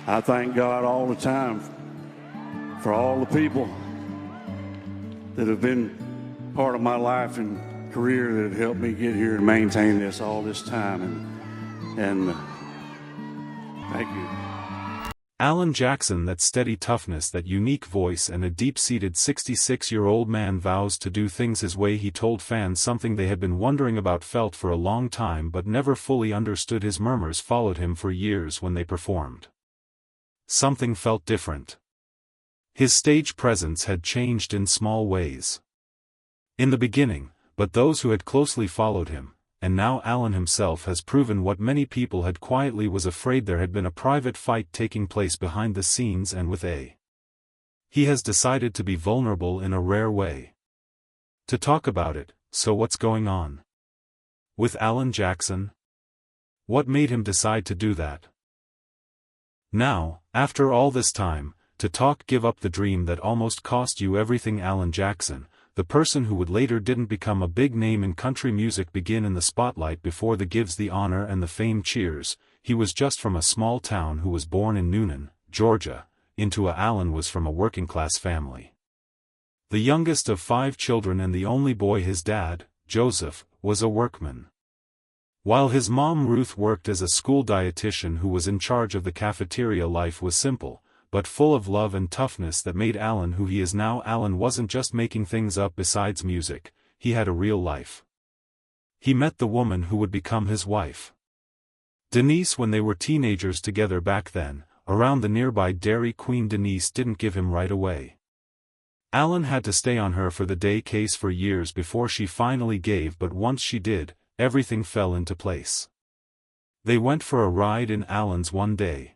I thank God all the time for all the people that have been part of my life and career that have helped me get here and maintain this all this time. And thank you. Alan Jackson, that steady toughness, that unique voice, and a deep-seated 66-year-old man vows to do things his way. He told fans something they had been wondering about, felt for a long time but never fully understood. His murmurs followed him for years when they performed. Something felt different. His stage presence had changed in small ways. In the beginning, but those who had closely followed him, and now Alan himself has proven what many people had quietly was afraid. There had been a private fight taking place behind the scenes, and with a. He has decided to be vulnerable in a rare way. To talk about it. So what's going on with Alan Jackson? What made him decide to do that? Now, after all this time, to talk, give up the dream that almost cost you everything. Alan Jackson, the person who would later didn't become a big name in country music, begin in the spotlight before the gives, the honor and the fame cheers. He was just from a small town, who was born in Noonan, Georgia, into a. Alan was from a working-class family. The youngest of 5 children and the only boy. His dad, Joseph, was a workman, while his mom Ruth worked as a school dietitian who was in charge of the cafeteria. Life was simple, but full of love and toughness that made Alan who he is now. Alan wasn't just making things up. Besides music, he had a real life. He met the woman who would become his wife, Denise, when they were teenagers together back then, around the nearby Dairy Queen. Denise didn't give him right away. Alan had to stay on her for the day case for years before she finally gave, but once she did, everything fell into place. They went for a ride in Alan's one day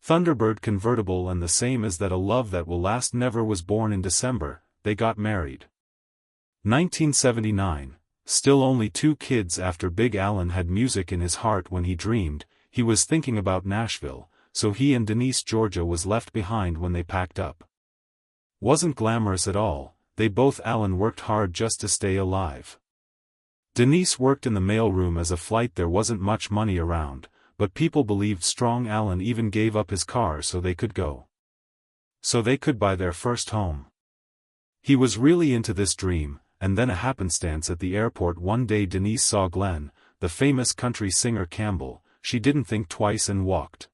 Thunderbird convertible, and the same as that, a love that will last never was born. In December, they got married. 1979, still only 2 kids after Big Alan had music in his heart when he dreamed. He was thinking about Nashville, so he and Denise, Georgia, was left behind when they packed up. Wasn't glamorous at all. They both. Alan worked hard just to stay alive. Denise worked in the mailroom as a flight. There wasn't much money around, but people believed strong. Alan even gave up his car so they could go. So they could buy their first home. He was really into this dream, and then a happenstance at the airport one day. Denise saw Glenn, the famous country singer Campbell. She didn't think twice and walked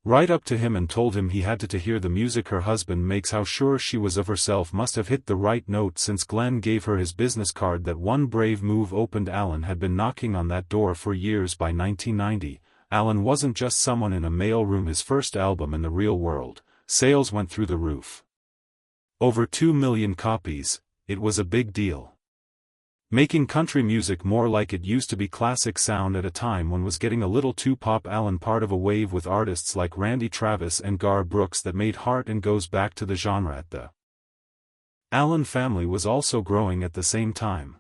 right up to him and told him he had to hear the music her husband makes. How sure she was of herself, must have hit the right note since Glenn gave her his business card. That one brave move opened. Alan had been knocking on that door for years. By 1990, Alan wasn't just someone in a mailroom. His first album, In the Real World, sales went through the roof. Over 2 million copies. It was a big deal. Making country music more like it used to be, classic sound at a time when was getting a little too pop. Alan part of a wave with artists like Randy Travis and Gar Brooks that made heart and goes back to the genre. At the Alan family was also growing at the same time,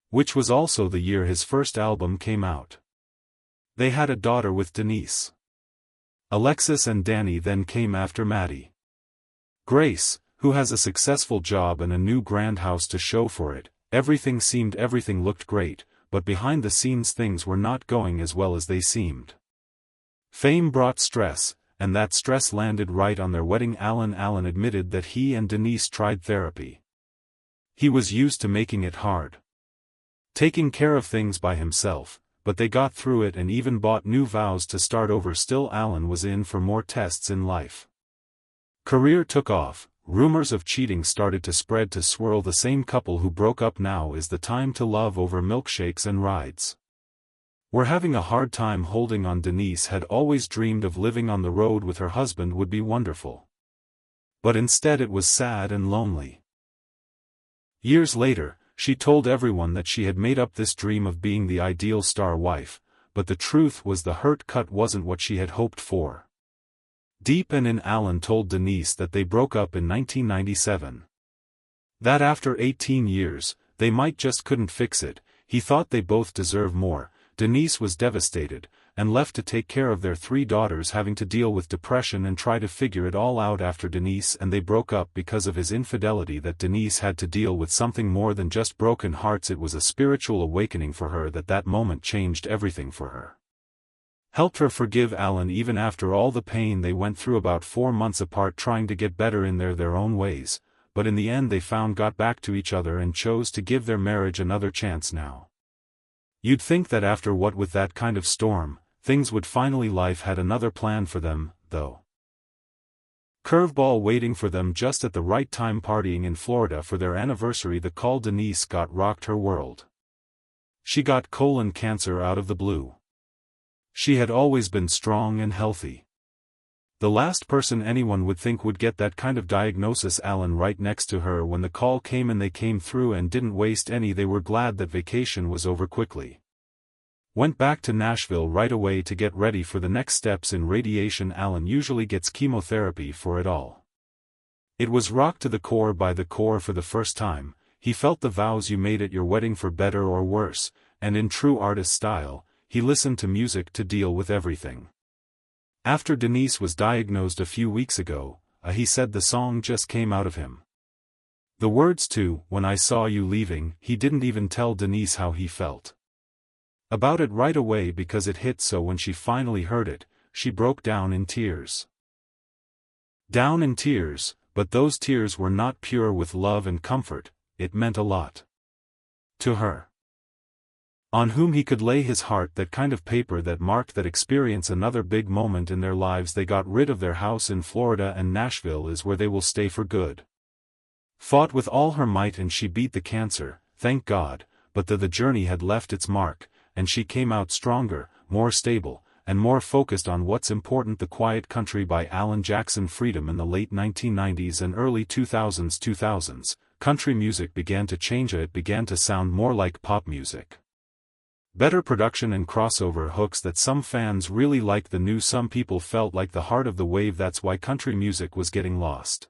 which was also the year his first album came out. They had a daughter with Denise, Alexis, and Danny then came after Maddie. Grace, who has a successful job and a new grand house to show for it. Everything looked great, but behind the scenes things were not going as well as they seemed. Fame brought stress, and that stress landed right on their wedding. Alan admitted that he and Denise tried therapy. He was used to making it hard, taking care of things by himself, but they got through it and even bought new vows to start over. Still, Alan was in for more tests in life. Career took off. Rumors of cheating started to spread. To swirl. The same couple who broke up. Now is the time to love over milkshakes and rides. We're having a hard time holding on. Denise had always dreamed of living on the road with her husband. Would be wonderful. But instead it was sad and lonely. Years later, she told everyone that she had made up this dream of being the ideal star wife, but the truth was the hurt cut wasn't what she had hoped for. Deep in, Alan told Denise that they broke up in 1997. That after 18 years, they might just couldn't fix it. He thought they both deserved more. Denise was devastated, and left to take care of their 3 daughters, having to deal with depression and try to figure it all out. After Denise and they broke up because of his infidelity, that Denise had to deal with something more than just broken hearts. It was a spiritual awakening for her. That moment changed everything for her. Helped her forgive Alan even after all the pain they went through about 4 months apart trying to get better in their own ways, but in the end they got back to each other and chose to give their marriage another chance now. You'd think that after what with that kind of storm, things would finally life had another plan for them, though. Curveball waiting for them just at the right time partying in Florida for their anniversary. The call Denise got rocked her world. She got colon cancer out of the blue. She had always been strong and healthy. The last person anyone would think would get that kind of diagnosis, Alan right next to her when the call came, and they came through and didn't waste any. They were glad that vacation was over quickly. Went back to Nashville right away to get ready for the next steps in radiation. Alan usually gets chemotherapy for it all. It was rocked to the core by the core for the first time. He felt the vows you made at your wedding for better or worse, and in true artist style, he listened to music to deal with everything. After Denise was diagnosed a few weeks ago, he said the song just came out of him. The words to "When I Saw You Leaving," he didn't even tell Denise how he felt about it right away because it hit, so when she finally heard it, she broke down in tears. Down in tears, but those tears were not pure with love and comfort. It meant a lot to her, on whom he could lay his heart. That kind of paper that marked that experience, another big moment in their lives. They got rid of their house in Florida, and Nashville is where they will stay for good. Fought with all her might and she beat the cancer, thank God, but the journey had left its mark, and she came out stronger, more stable, and more focused on what's important. The Quiet Country by Alan Jackson. Freedom. In the late 1990s and early 2000s, country music began to change. It began to sound more like pop music. Better production and crossover hooks that some fans really liked. The new some people felt like the heart of the wave. That's why country music was getting lost.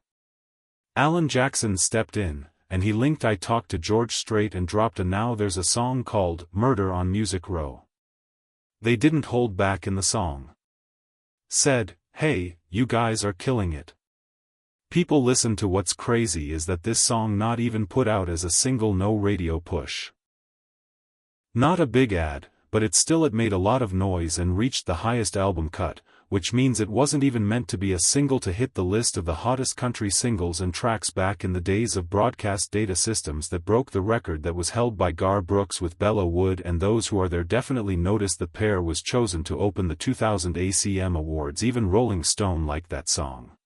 Alan Jackson stepped in, and he linked I Talked to George Strait and dropped a Now There's a song called Murder on Music Row. They didn't hold back in the song. Said, "Hey, you guys are killing it. People listen to." What's crazy is that this song not even put out as a single, no radio push. Not a big ad, but it made a lot of noise and reached the highest album cut, which means it wasn't even meant to be a single to hit the list of the hottest country singles and tracks. Back in the days of broadcast data systems that broke the record that was held by Gar Brooks with Bella Wood and Those Who Are There definitely noticed. The pair was chosen to open the 2000 ACM Awards. Even Rolling Stone liked that song.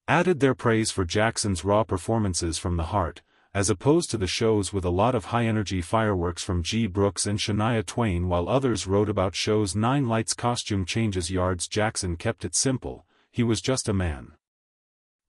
Added their praise for Jackson's raw performances from the heart, as opposed to the shows with a lot of high-energy fireworks from G. Brooks and Shania Twain, while others wrote about shows 9 lights, costume changes, yards. Jackson kept it simple. He was just a man.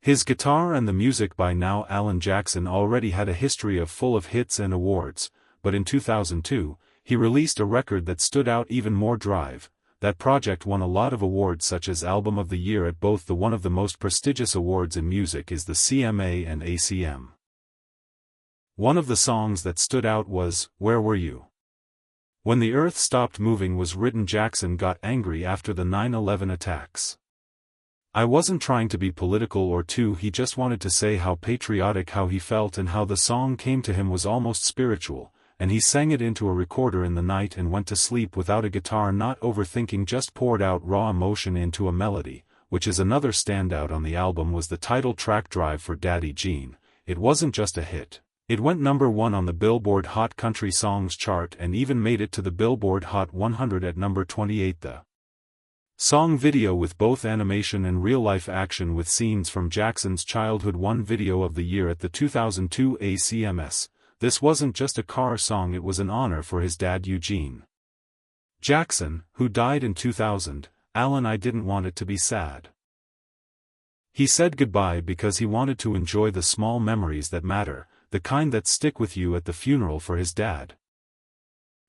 His guitar and the music. By now Alan Jackson already had a history full of hits and awards, but in 2002, he released a record that stood out even more. Drive. That project won a lot of awards such as Album of the Year at both the one of the most prestigious awards in music is the CMA and ACM. One of the songs that stood out was Where Were You? When the Earth Stopped Moving was written. Jackson got angry after the 9/11 attacks. I wasn't trying to be political or he just wanted to say how patriotic how he felt and how the song came to him was almost spiritual, and he sang it into a recorder in the night and went to sleep without a guitar, not overthinking, just poured out raw emotion into a melody, which is another standout on the album. Was the title track Drive for Daddy Gene. It wasn't just a hit. It went #1 on the Billboard Hot Country Songs chart and even made it to the Billboard Hot 100 at number 28. The song video with both animation and real-life action with scenes from Jackson's childhood won Video of the Year at the 2002 ACMS. This wasn't just a car song, it was an honor for his dad Eugene Jackson, who died in 2000. Alan, I didn't want it to be sad. He said goodbye because he wanted to enjoy the small memories that matter, the kind that stick with you. At the funeral for his dad,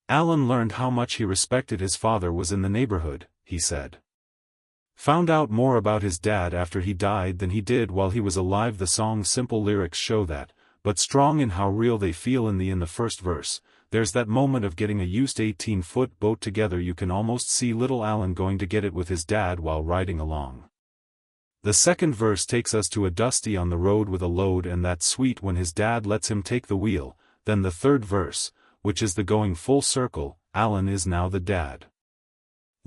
Alan learned how much he respected his father. Was in the neighborhood, he said. Found out more about his dad after he died than he did while he was alive. The song's simple lyrics show that, but strong in how real they feel. In the first verse, there's that moment of getting a used 18-foot boat together. You can almost see little Alan going to get it with his dad while riding along. The second verse takes us to a Dusty on the road with a load, and that's sweet when his dad lets him take the wheel. Then the third verse, which is the going full circle, Alan is now the dad.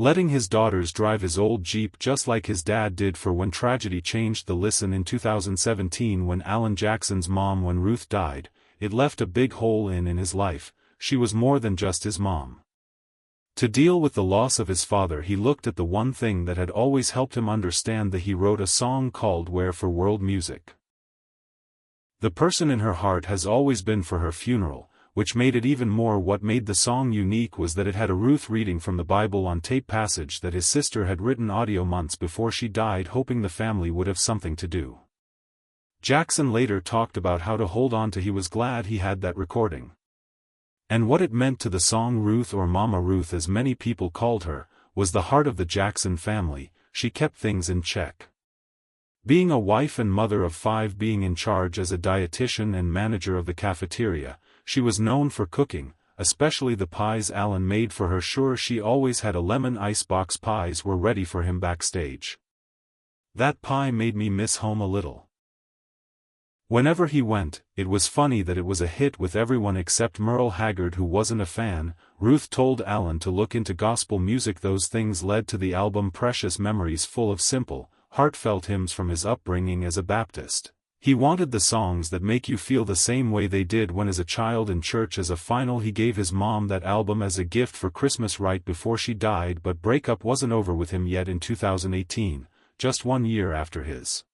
letting his daughters drive his old Jeep just like his dad did for when tragedy changed the listen in 2017 when Alan Jackson's mom when Ruth died. It left a big hole in his life. She was more than just his mom. To deal with the loss of his father, he looked at the one thing that had always helped him understand that he wrote a song called Where for World Music. The person in her heart has always been for her funeral, which made it even more. What made the song unique was that it had a Ruth reading from the Bible on tape passage that his sister had written audio months before she died, hoping the family would have something to do. Jackson later talked about how to hold on to he was glad he had that recording. And what it meant to the song Ruth, or Mama Ruth as many people called her, was the heart of the Jackson family. She kept things in check. Being a wife and mother of 5, being in charge as a dietitian and manager of the cafeteria, she was known for cooking, especially the pies Alan made for her. Sure, she always had a lemon icebox. Pies were ready for him backstage. That pie made me miss home a little. Whenever he went, it was funny that it was a hit with everyone except Merle Haggard, who wasn't a fan. Ruth told Alan to look into gospel music. Those things led to the album Precious Memories, full of simple, heartfelt hymns from his upbringing as a Baptist. He wanted the songs that make you feel the same way they did when as a child in church. As a final, he gave his mom that album as a gift for Christmas right before she died, but breakup wasn't over with him yet. In 2018, just 1 year after his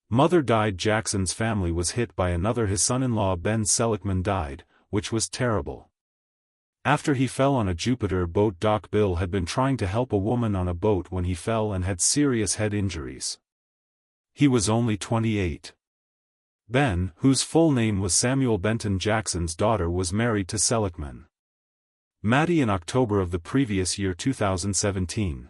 mother died, Jackson's family was hit by another. His son-in-law Ben Seligman died, which was terrible. After he fell on a Jupiter boat. Doc Bill had been trying to help a woman on a boat when he fell and had serious head injuries. He was only 28. Ben, whose full name was Samuel Benton Jackson's daughter, was married to Seligman Maddie in October of the previous year, 2017.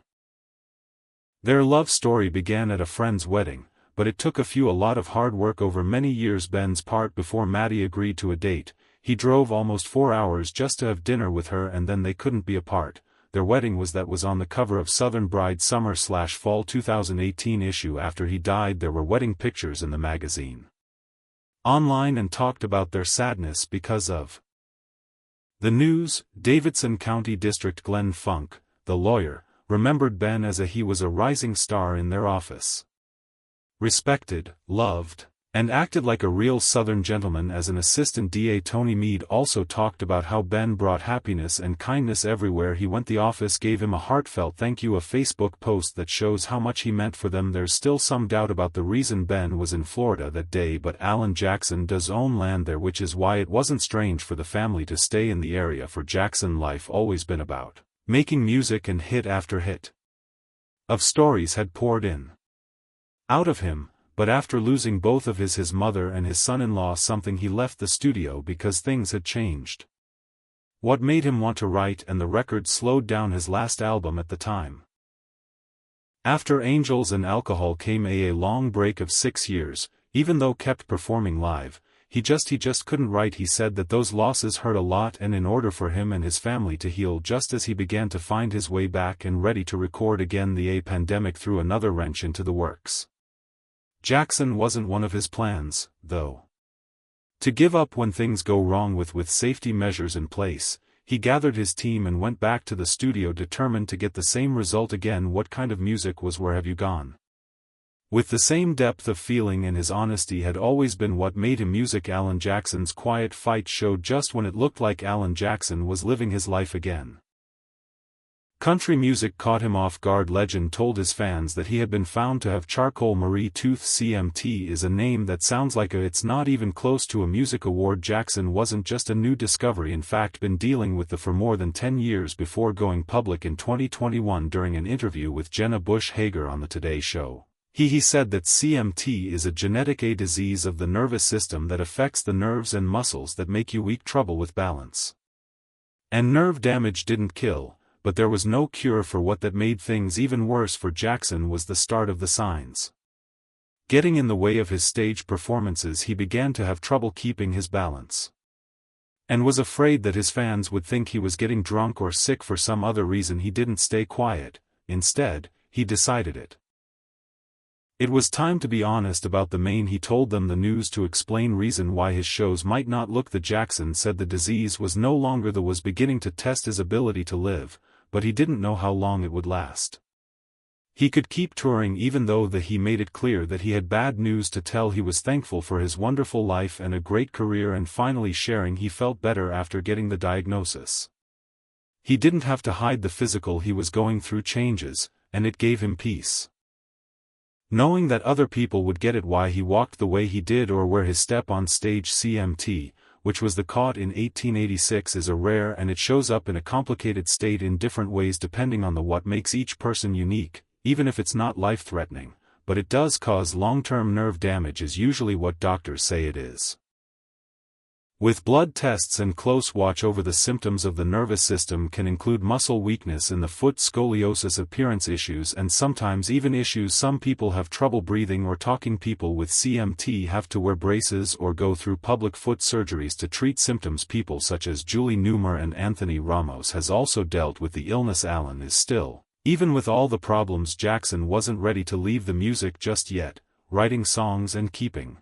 Their love story began at a friend's wedding, but it took a lot of hard work over many years Ben's part before Maddie agreed to a date. He drove almost 4 hours just to have dinner with her, and then they couldn't be apart. Their wedding was on the cover of Southern Bride Summer/Fall 2018 issue. After he died, there were wedding pictures in the magazine online and talked about their sadness because of the news. Davidson County District Glenn Funk, the lawyer, remembered Ben as he was a rising star in their office. Respected, loved, and acted like a real Southern gentleman as an assistant DA. Tony Meade also talked about how Ben brought happiness and kindness everywhere he went. The office gave him a heartfelt thank you, a Facebook post that shows how much he meant for them. There's still some doubt about the reason Ben was in Florida that day, but Alan Jackson does own land there, which is why it wasn't strange for the family to stay in the area. For Jackson, life always been about making music, and hit after hit of stories had poured in out of him. But after losing both of his mother and his son-in-law, something, he left the studio because things had changed. What made him want to write, and the record slowed down his last album at the time. After Angels and Alcohol came a long break of 6 years. Even though kept performing live, he just couldn't write. He said that those losses hurt a lot, and in order for him and his family to heal just as he began to find his way back and ready to record again, the pandemic threw another wrench into the works. Jackson wasn't one of his plans, though, to give up when things go wrong. With safety measures in place, he gathered his team and went back to the studio, determined to get the same result again. What kind of music was Where Have You Gone? With the same depth of feeling, and his honesty had always been what made him music. Alan Jackson's quiet fight showed just when it looked like Alan Jackson was living his life again. Country music caught him off guard. Legend told his fans that he had been found to have charcoal. Marie Tooth CMT is a name that sounds like it's not even close to a music award. Jackson wasn't just a new discovery, in fact been dealing with for more than 10 years before going public in 2021. During an interview with Jenna Bush Hager on the Today Show, he said that CMT is a genetic disease of the nervous system that affects the nerves and muscles that make you weak, trouble with balance, and nerve damage. Didn't kill, but there was no cure for what that made things even worse for Jackson was the start of the signs getting in the way of his stage performances. He began to have trouble keeping his balance, and was afraid that his fans would think he was getting drunk or sick for some other reason. He didn't stay quiet. Instead, he decided it was time to be honest about the main. He told them the news to explain reason why his shows might not look. The Jackson said the disease was no longer was beginning to test his ability to live, but he didn't know how long it would last. He could keep touring even though he made it clear that he had bad news to tell. He was thankful for his wonderful life and a great career, and finally sharing he felt better after getting the diagnosis. He didn't have to hide the physical he was going through changes, and it gave him peace. Knowing that other people would get it, why he walked the way he did or where his step on stage CMT, which was the caught in 1886, is a rare, and it shows up in a complicated state in different ways depending on what makes each person unique. Even if it's not life-threatening, but it does cause long-term nerve damage is usually what doctors say it is. With blood tests and close watch over the symptoms of the nervous system can include muscle weakness in the foot, scoliosis, appearance issues, and sometimes even issues some people have trouble breathing or talking. People with CMT have to wear braces or go through public foot surgeries to treat symptoms. People such as Julie Newmar and Anthony Ramos has also dealt with the illness. Alan is still, even with all the problems, Jackson wasn't ready to leave the music just yet. Writing songs and keeping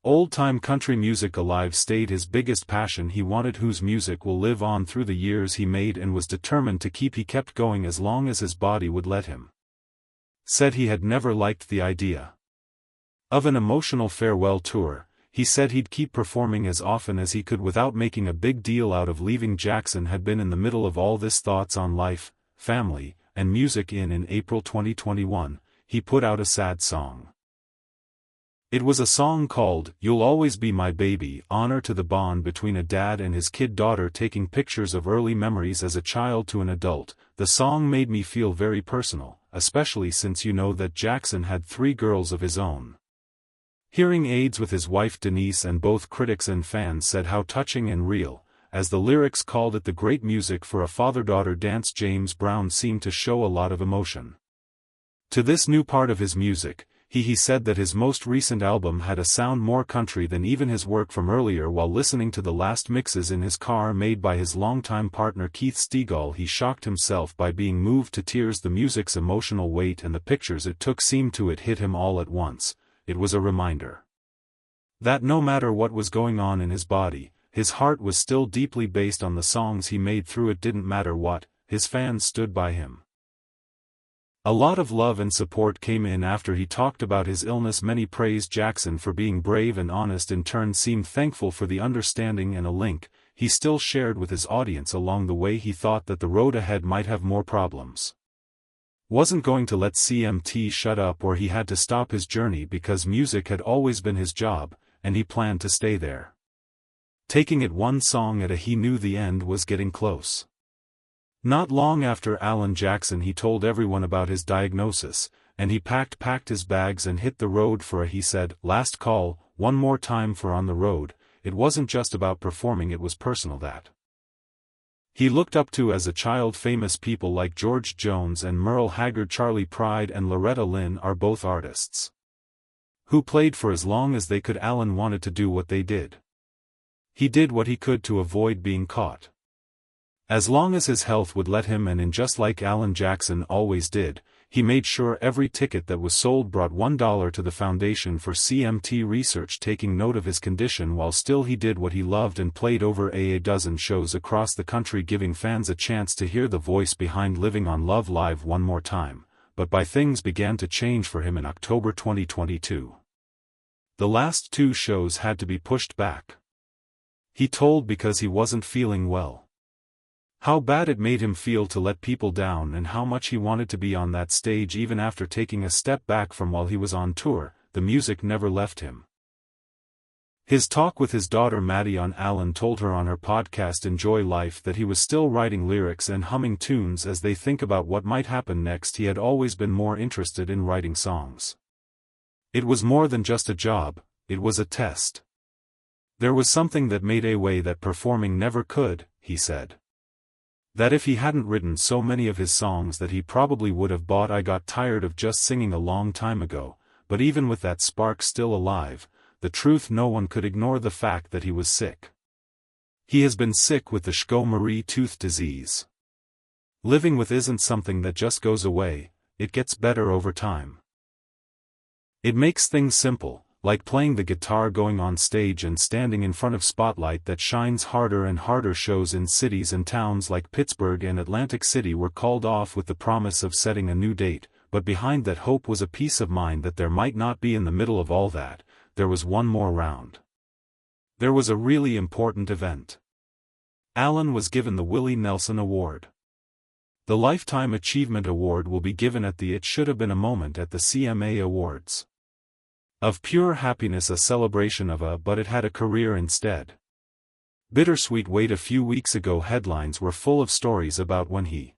old-time country music alive stayed his biggest passion. He wanted whose music will live on through the years he made and was determined to keep. He kept going as long as his body would let him. Said he had never liked the idea of an emotional farewell tour. He said he'd keep performing as often as he could without making a big deal out of leaving. Jackson had been in the middle of all this, thoughts on life, family, and music. In April 2021, he put out a sad song. It was a song called "You'll Always Be My Baby," honor to the bond between a dad and his kid daughter, taking pictures of early memories as a child to an adult. The song made me feel very personal, especially since you know that Jackson had 3 girls of his own. Hearing aids with his wife Denise, and both critics and fans said how touching and real, as the lyrics called it, the great music for a father-daughter dance. James Brown seemed to show a lot of emotion to this new part of his music. He said that his most recent album had a sound more country than even his work from earlier. While listening to the last mixes in his car made by his longtime partner Keith Stegall, he shocked himself by being moved to tears. The music's emotional weight and the pictures it took seemed to hit him all at once. It was a reminder that no matter what was going on in his body, his heart was still deeply based on the songs he made. Through it didn't matter what, his fans stood by him. A lot of love and support came in after he talked about his illness. Many praised Jackson for being brave and honest, in turn seemed thankful for the understanding and a link he still shared with his audience along the way. He thought that the road ahead might have more problems. Wasn't going to let CMT shut up or he had to stop his journey, because music had always been his job, and he planned to stay there. Taking it one song at a he knew the end was getting close. Not long after Alan Jackson, he told everyone about his diagnosis, and he packed his bags and hit the road for a, he said, last call, one more time for on the road. It wasn't just about performing, it was personal that he looked up to as a child. Famous people like George Jones and Merle Haggard, Charlie Pride and Loretta Lynn are both artists who played for as long as they could. Alan wanted to do what they did. He did what he could to avoid being caught, as long as his health would let him, and just like Alan Jackson always did, he made sure every ticket that was sold brought $1 to the Foundation for CMT Research. Taking note of his condition while still he did what he loved and played over a dozen shows across the country, giving fans a chance to hear the voice behind Living on Love live one more time. But things began to change for him in October 2022. The last 2 shows had to be pushed back, he told, because he wasn't feeling well. How bad it made him feel to let people down, and how much he wanted to be on that stage even after taking a step back from while he was on tour. The music never left him. His talk with his daughter Maddie on Alan told her on her podcast Enjoy Life that he was still writing lyrics and humming tunes as they think about what might happen next. He had always been more interested in writing songs. It was more than just a job, it was a test. There was something that made a way that performing never could, he said. That if he hadn't written so many of his songs that he probably would have bought I Got Tired of Just Singing a long time ago, but even with that spark still alive, the truth, no one could ignore the fact that he was sick. He has been sick with the Charcot-Marie tooth disease. Living with isn't something that just goes away, it gets better over time. It makes things simple, like playing the guitar, going on stage and standing in front of spotlight that shines harder and harder. Shows in cities and towns like Pittsburgh and Atlantic City were called off with the promise of setting a new date, but behind that hope was a peace of mind that there might not be. In the middle of all that, there was one more round. There was a really important event. Alan was given the Willie Nelson Award. The Lifetime Achievement Award will be given at the It Should Have Been a Moment at the CMA Awards. Of pure happiness, a celebration of but it had a career instead. Bittersweet. Wait, a few weeks ago headlines were full of stories about when he